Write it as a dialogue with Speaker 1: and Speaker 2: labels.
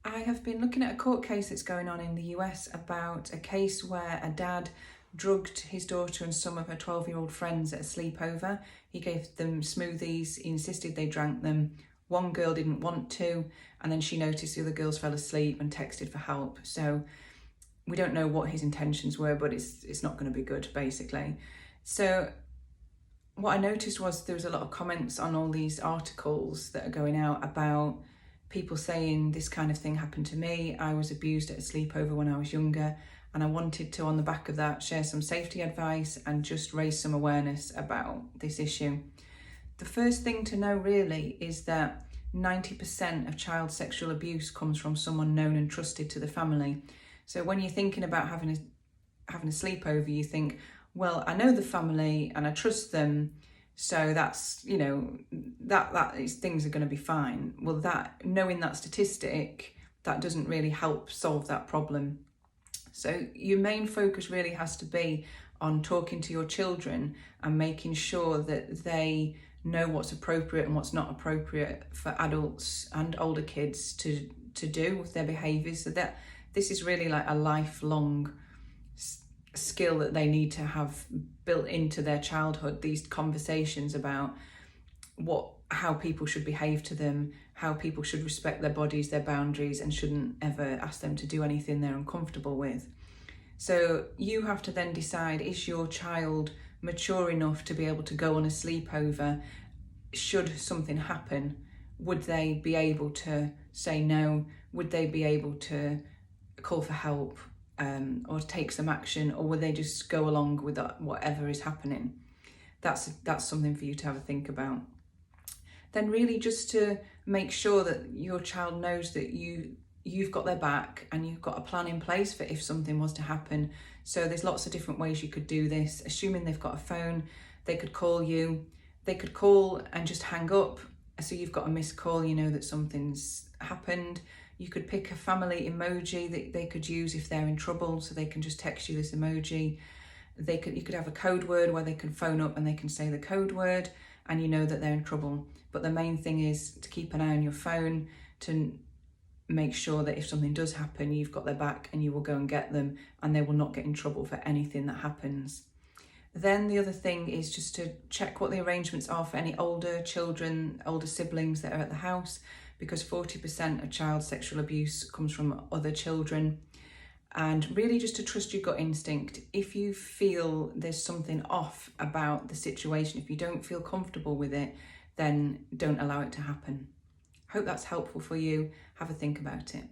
Speaker 1: I have been looking at a court case that's going on in the US about a case where a dad drugged his daughter and some of her 12-year-old friends at a sleepover. He gave them smoothies, he insisted they drank them. One girl didn't want to, and then she noticed the other girls fell asleep and texted for help. So we don't know what his intentions were, but it's not going to be good, basically. So what I noticed was there was a lot of comments on all these articles that are going out about people saying this kind of thing happened to me. I was abused at a sleepover when I was younger, and I wanted to, on the back of that, share some safety advice and just raise some awareness about this issue. The first thing to know really is that 90% of child sexual abuse comes from someone known and trusted to the family. So when you're thinking about having a sleepover, you think, well, I know the family and I trust them, so that's, things are going to be fine. Well, that, knowing that statistic, that doesn't really help solve that problem. So your main focus really has to be on talking to your children and making sure that they know what's appropriate and what's not appropriate for adults and older kids to do with their behaviours. So that this is really like a lifelong skill that they need to have built into their childhood, these conversations about how people should behave to them, how people should respect their bodies, their boundaries, and shouldn't ever ask them to do anything they're uncomfortable with. So you have to then decide, is your child mature enough to be able to go on a sleepover? Should something happen, would they be able to say no? Would they be able to call for help? Or take some action, or will they just go along with whatever is happening? That's something for you to have a think about. Then really just to make sure that your child knows that you've got their back and you've got a plan in place for if something was to happen. So there's lots of different ways you could do this. Assuming they've got a phone, they could call you. They could call and just hang up, so you've got a missed call, you know that something's happened. You could pick a family emoji that they could use if they're in trouble, so they can just text you this emoji. You could have a code word where they can phone up and they can say the code word and you know that they're in trouble. But the main thing is to keep an eye on your phone to make sure that if something does happen, you've got their back and you will go and get them and they will not get in trouble for anything that happens. Then the other thing is just to check what the arrangements are for any older children, older siblings that are at the house, because 40% of child sexual abuse comes from other children. And really just to trust your gut instinct. If you feel there's something off about the situation, if you don't feel comfortable with it, then don't allow it to happen. Hope that's helpful for you. Have a think about it.